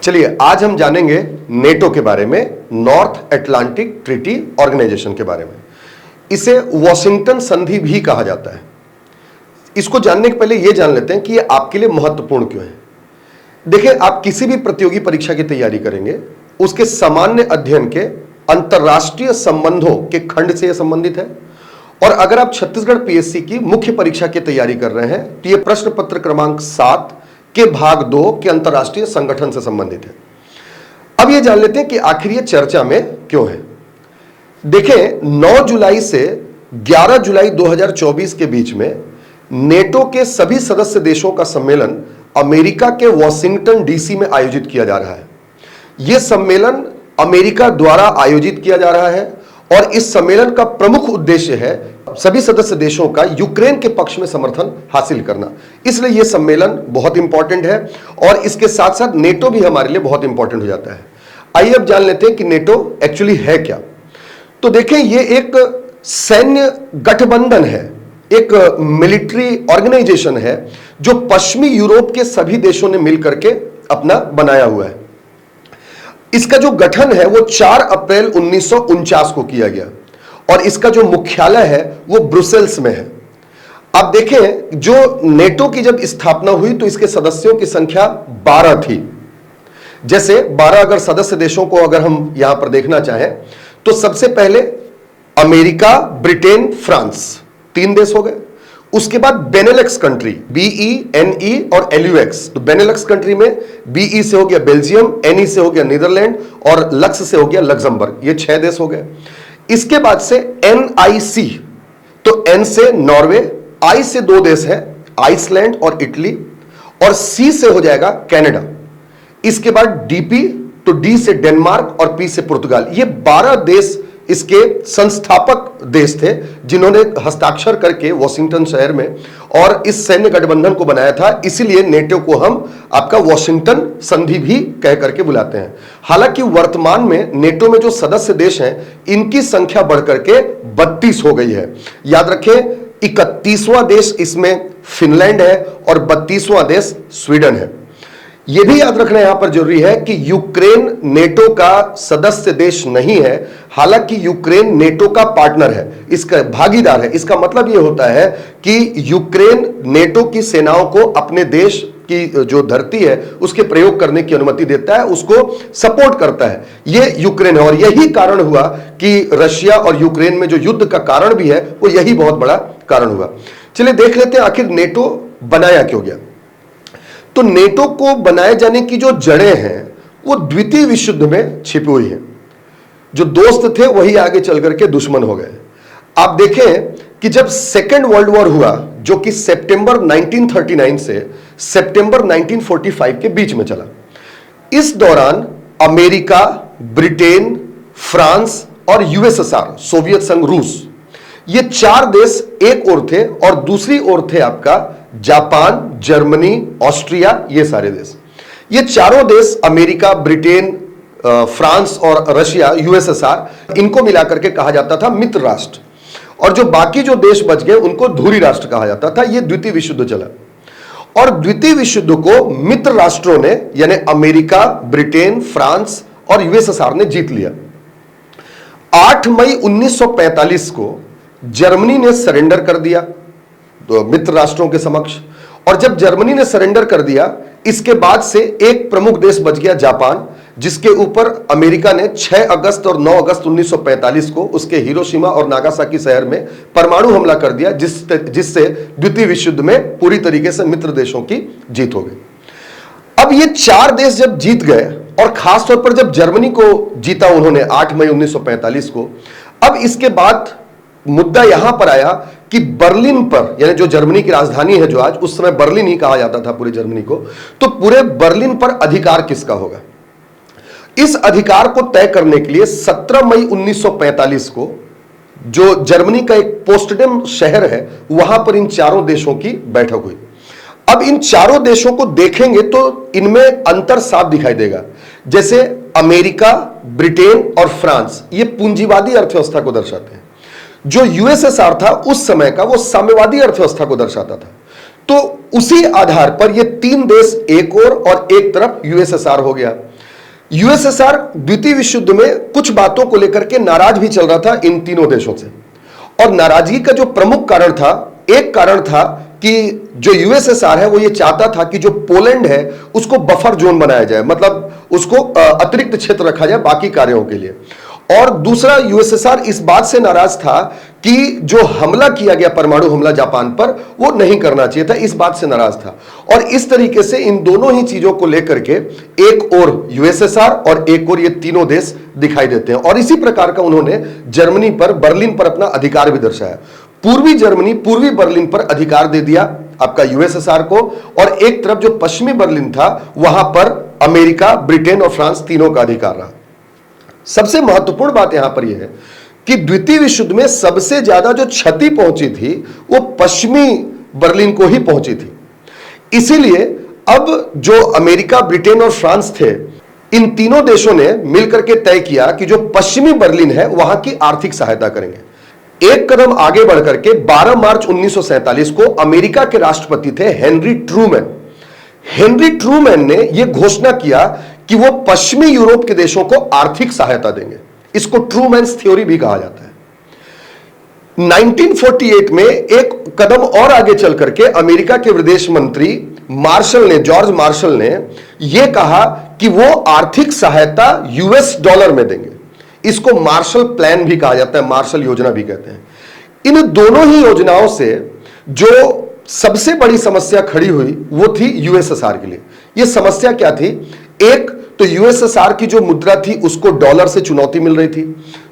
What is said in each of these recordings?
चलिए आज हम जानेंगे नेटो के बारे में, नॉर्थ अटलांटिक ट्रीटी ऑर्गेनाइजेशन के बारे में। इसे वॉशिंगटन संधि भी कहा जाता है। इसको जानने के पहले यह जान लेते हैं कि यह आपके लिए महत्वपूर्ण क्यों है। देखिए, आप किसी भी प्रतियोगी परीक्षा की तैयारी करेंगे, उसके सामान्य अध्ययन के अंतरराष्ट्रीय संबंधों के खंड से यह संबंधित है। और अगर आप छत्तीसगढ़ पीएससी की मुख्य परीक्षा की तैयारी कर रहे हैं तो यह प्रश्न पत्र क्रमांक 7 के भाग 2 के अंतरराष्ट्रीय संगठन से संबंधित है। अब यह जान लेते हैं कि आखिर यह चर्चा में क्यों है। देखें, 9 जुलाई से 11 जुलाई 2024 के बीच में नेटो के सभी सदस्य देशों का सम्मेलन अमेरिका के वॉशिंगटन डीसी में आयोजित किया जा रहा है। यह सम्मेलन अमेरिका द्वारा आयोजित किया जा रहा है और इस सम्मेलन का प्रमुख उद्देश्य है सभी सदस्य देशों का यूक्रेन के पक्ष में समर्थन हासिल करना। इसलिए यह सम्मेलन बहुत इंपॉर्टेंट है और इसके साथ साथ नेटो भी हमारे लिए बहुत इंपॉर्टेंट हो जाता है। आइए अब जान लेते हैं कि नेटो एक्चुअली है क्या। तो देखें, यह एक सैन्य गठबंधन है, एक मिलिट्री ऑर्गेनाइजेशन है जो पश्चिमी यूरोप के सभी देशों ने मिलकर के अपना बनाया हुआ है। इसका जो गठन है वो 4 अप्रैल 1949 को किया गया और इसका जो मुख्यालय है वो ब्रुसेल्स में है। आप देखें, जो नेटो की जब स्थापना हुई तो इसके सदस्यों की संख्या 12 थी। जैसे 12 अगर सदस्य देशों को अगर हम यहां पर देखना चाहें तो सबसे पहले अमेरिका, ब्रिटेन, फ्रांस, 3 देश हो गए। उसके बाद बेनेलक्स कंट्री, BENE और LUX। तो बेनेलक्स कंट्री में BE से हो गया बेल्जियम, NE से हो गया नीदरलैंड और लक्स से हो गया लग्जमबर्ग। ये 6 देश हो गए। इसके बाद से NIC, तो N से नॉर्वे, I से 2 देश है, आइसलैंड और इटली, और C से हो जाएगा कनाडा। इसके बाद DP, तो D से डेनमार्क और P से पुर्तगाल। ये 12 देश इसके संस्थापक देश थे जिन्होंने हस्ताक्षर करके वॉशिंगटन शहर में और इस सैन्य गठबंधन को बनाया था। इसीलिए नेटो को हम आपका वॉशिंगटन संधि भी कह करके बुलाते हैं। हालांकि वर्तमान में नेटो में जो सदस्य देश हैं इनकी संख्या बढ़कर के 32 हो गई है। याद रखें, 31वां देश इसमें फिनलैंड है और 32वां देश स्वीडन है। यह भी याद रखना यहां पर जरूरी है कि यूक्रेन नेटो का सदस्य देश नहीं है। हालांकि यूक्रेन नेटो का पार्टनर है, इसका भागीदार है। इसका मतलब यह होता है कि यूक्रेन नेटो की सेनाओं को अपने देश की जो धरती है उसके प्रयोग करने की अनुमति देता है, उसको सपोर्ट करता है। यह यूक्रेन है और यही कारण हुआ कि रशिया और यूक्रेन में जो युद्ध का कारण भी है वो यही बहुत बड़ा कारण हुआ। चलिए देख लेते हैं आखिर नेटो बनाया क्यों गया। तो नेटो को बनाए जाने की जो जड़ें हैं वो द्वितीय विश्व युद्ध में छिपी हुई हैं। जो दोस्त थे वही आगे चल करके दुश्मन हो गए। आप देखें कि जब सेकेंड वर्ल्ड वॉर हुआ जो कि सितंबर 1939 से सितंबर 1945 के बीच में चला, इस दौरान अमेरिका, ब्रिटेन, फ्रांस और USSR, सोवियत संघ रूस, ये 4 देश एक ओर थे और दूसरी ओर थे आपका जापान, जर्मनी, ऑस्ट्रिया, ये सारे देश। ये चारों देश अमेरिका, ब्रिटेन, फ्रांस और रशिया, USSR, इनको मिलाकर के कहा जाता था मित्र राष्ट्र। और जो बाकी जो देश बच गए उनको धुरी राष्ट्र कहा जाता था। यह द्वितीय विश्व युद्ध चला और द्वितीय विश्व युद्ध को मित्र राष्ट्रों ने यानी अमेरिका, ब्रिटेन, फ्रांस और USSR ने जीत लिया। 8 मई 1945 को जर्मनी ने सरेंडर कर दिया तो मित्र राष्ट्रों के समक्ष। और जब जर्मनी ने सरेंडर कर दिया, इसके बाद से एक प्रमुख देश बच गया जापान, जिसके ऊपर अमेरिका ने 6 अगस्त और 9 अगस्त 1945 को उसके हिरोशिमा और नागासाकी शहर में परमाणु हमला कर दिया, जिससे द्वितीय विश्व युद्ध में पूरी तरीके से मित्र देशों की जीत हो गई। अब ये 4 देश जब जीत गए और खासतौर पर जब जर्मनी को जीता उन्होंने 8 मई 1945 को, अब इसके बाद मुद्दा यहां पर आया कि बर्लिन पर, यानी जो जर्मनी की राजधानी है, जो आज उस समय बर्लिन ही कहा जाता था पूरी जर्मनी को, तो पूरे बर्लिन पर अधिकार किसका होगा। इस अधिकार को तय करने के लिए 17 मई 1945 को जो जर्मनी का एक पोस्टडेम शहर है वहां पर इन चारों देशों की बैठक हुई। अब इन चारों देशों को देखेंगे तो इनमें अंतर साफ दिखाई देगा। जैसे अमेरिका, ब्रिटेन और फ्रांस, ये पूंजीवादी अर्थव्यवस्था को दर्शाते हैं। जो USSR था उस समय का, वो साम्यवादी अर्थव्यवस्था को दर्शाता था। तो उसी आधार पर ये तीन देश एक और एक तरफ यूएसएसआर हो गया। यूएसएसआर द्वितीय विश्व युद्ध में कुछ बातों को लेकर के नाराज भी चल रहा था इन तीनों देशों से, और नाराजगी का जो प्रमुख कारण था, एक कारण था कि जो यूएसएसआर है वो ये चाहता था कि जो पोलैंड है उसको बफर जोन बनाया जाए, मतलब उसको अतिरिक्त क्षेत्र रखा जाए बाकी कार्यों के लिए। और दूसरा, यूएसएसआर इस बात से नाराज था कि जो हमला किया गया, परमाणु हमला जापान पर, वो नहीं करना चाहिए था, इस बात से नाराज था। और इस तरीके से इन दोनों ही चीजों को लेकर के एक और यूएसएसआर और एक और ये तीनों देश दिखाई देते हैं। और इसी प्रकार का उन्होंने जर्मनी पर, बर्लिन पर अपना अधिकार भी दर्शाया। पूर्वी जर्मनी, पूर्वी बर्लिन पर अधिकार दे दिया आपका यूएसएसआर को, और एक तरफ जो पश्चिमी बर्लिन था वहां पर अमेरिका, ब्रिटेन और फ्रांस तीनों का अधिकार रहा। सबसे महत्वपूर्ण बात यहां पर यह है कि द्वितीय विश्व युद्ध में सबसे ज्यादा जो क्षति पहुंची थी वो पश्चिमी बर्लिन को ही पहुंची थी। इसीलिए अब जो अमेरिका, ब्रिटेन और फ्रांस थे, इन तीनों देशों ने मिलकर के तय किया कि जो पश्चिमी बर्लिन है वहां की आर्थिक सहायता करेंगे। एक कदम आगे बढ़कर के 12 मार्च 1947 को अमेरिका के राष्ट्रपति थे हेनरी ट्रूमैन। हेनरी ट्रूमैन ने यह घोषणा किया कि वो पश्चिमी यूरोप के देशों को आर्थिक सहायता देंगे। इसको ट्रूमैन्स थ्योरी भी कहा जाता है। 1948 में एक कदम और आगे चल करके अमेरिका के विदेश मंत्री मार्शल ने, जॉर्ज मार्शल ने यह कहा कि वो आर्थिक सहायता यूएस डॉलर में देंगे। इसको मार्शल प्लान भी कहा जाता है, मार्शल योजना भी कहते हैं। इन दोनों ही योजनाओं से जो सबसे बड़ी समस्या खड़ी हुई वो थी यूएसएसआर के लिए। यह समस्या क्या थी? एक तो यूएसएसआर की जो मुद्रा थी उसको डॉलर से चुनौती मिल रही थी।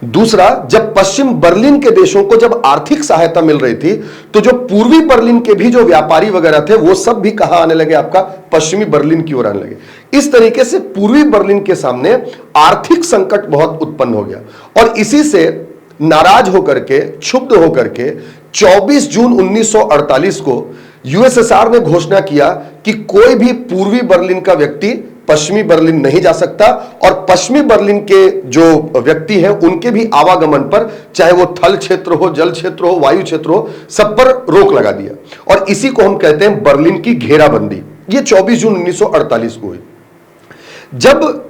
दूसरा, जब पश्चिम बर्लिन के देशों को जब आर्थिक सहायता मिल रही थी तो जो पूर्वी बर्लिन के भी जो व्यापारी वगैरह थे वो सब भी कहां आने लगे? आपका पश्चिमी बर्लिन की ओर आने लगे। इस तरीके से पूर्वी बर्लिन के सामने आर्थिक संकट बहुत उत्पन्न हो गया, और इसी से नाराज होकर के, क्षुब्ध होकर के 24 जून 1948 को यूएसएसआर ने घोषणा किया कि कोई भी पूर्वी बर्लिन का व्यक्ति पश्चिमी बर्लिन नहीं जा सकता, और पश्चिमी बर्लिन के जो व्यक्ति हैं उनके भी आवागमन पर, चाहे वो थल क्षेत्र हो, जल क्षेत्र हो, वायु क्षेत्र हो, सब पर रोक लगा दिया। और इसी को हम कहते हैं बर्लिन की घेराबंदी। ये 24 जून 1948 को हुई। जब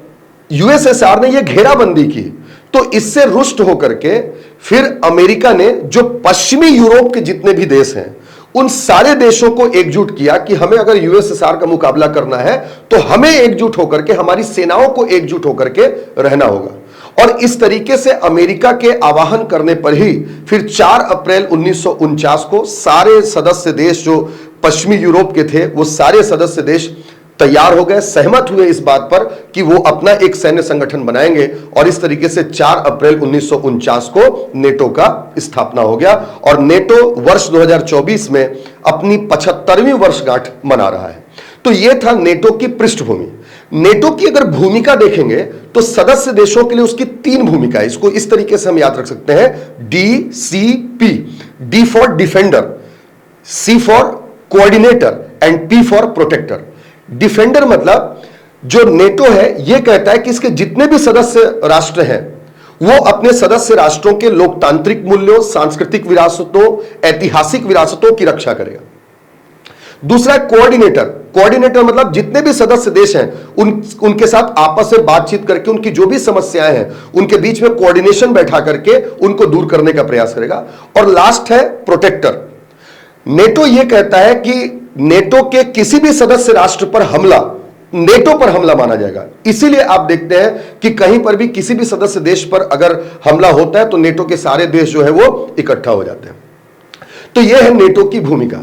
यूएसएसआर ने यह घेराबंदी की तो इससे रुष्ट होकर के फिर अमेरिका ने जो पश्चिमी यूरोप के जितने भी देश हैं उन सारे देशों को एकजुट किया कि हमें अगर यूएसएसआर का मुकाबला करना है तो हमें एकजुट होकर के, हमारी सेनाओं को एकजुट होकर के रहना होगा। और इस तरीके से अमेरिका के आह्वान करने पर ही फिर 4 अप्रैल 1949 को सारे सदस्य देश जो पश्चिमी यूरोप के थे वो सारे सदस्य देश तैयार हो गए, सहमत हुए इस बात पर कि वो अपना एक सैन्य संगठन बनाएंगे, और इस तरीके से 4 अप्रैल 1949 को नेटो का स्थापना हो गया। और नेटो वर्ष 2024 में अपनी 75वीं वर्षगांठ मना रहा है। तो यह था नेटो की पृष्ठभूमि। नेटो की अगर भूमिका देखेंगे तो सदस्य देशों के लिए उसकी 3 भूमिका है। इसको इस तरीके से हम याद रख सकते हैं, DCP, D for defender, C for coordinator and P for protector. Defender मतलब जो नेटो है यह कहता है कि इसके जितने भी सदस्य राष्ट्र हैं वो अपने सदस्य राष्ट्रों के लोकतांत्रिक मूल्यों, सांस्कृतिक विरासतों, ऐतिहासिक विरासतों की रक्षा करेगा। दूसरा कोऑर्डिनेटर। कोऑर्डिनेटर मतलब जितने भी सदस्य देश हैं उनके साथ आपस में बातचीत करके उनकी जो भी समस्याएं हैं उनके बीच में कोऑर्डिनेशन बैठा करके उनको दूर करने का प्रयास करेगा। और लास्ट है प्रोटेक्टर। नेटो यह कहता है कि नेटो के किसी भी सदस्य राष्ट्र पर हमला नेटो पर हमला माना जाएगा। इसीलिए आप देखते हैं कि कहीं पर भी किसी भी सदस्य देश पर अगर हमला होता है तो नेटो के सारे देश जो है वो इकट्ठा हो जाते हैं। तो यह है नेटो की भूमिका।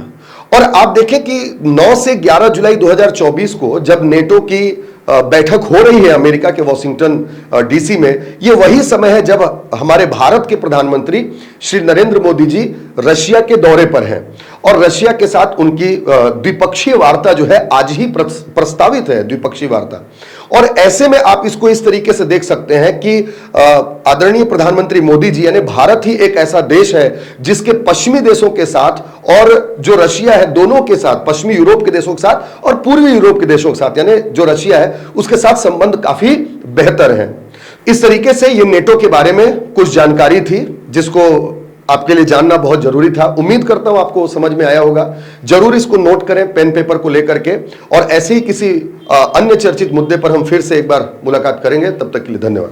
और आप देखें कि 9 से 11 जुलाई 2024 को जब नेटो की बैठक हो रही है अमेरिका के वॉशिंगटन डीसी में, यह वही समय है जब हमारे भारत के प्रधानमंत्री श्री नरेंद्र मोदी जी रशिया के दौरे पर हैं, और रशिया के साथ उनकी द्विपक्षीय वार्ता जो है आज ही प्रस्तावित है, द्विपक्षीय वार्ता। और ऐसे में आप इसको इस तरीके से देख सकते हैं कि आदरणीय प्रधानमंत्री मोदी जी, यानी भारत ही एक ऐसा देश है जिसके पश्चिमी देशों के साथ और जो रशिया है दोनों के साथ, पश्चिमी यूरोप के देशों के साथ और पूर्वी यूरोप के देशों के साथ, यानी जो रशिया है उसके साथ संबंध काफी बेहतर है। इस तरीके से ये नेटो के बारे में कुछ जानकारी थी जिसको आपके लिए जानना बहुत जरूरी था। उम्मीद करता हूं आपको समझ में आया होगा। जरूर इसको नोट करें पेन पेपर को लेकर के, और ऐसे ही किसी अन्य चर्चित मुद्दे पर हम फिर से एक बार मुलाकात करेंगे। तब तक के लिए धन्यवाद।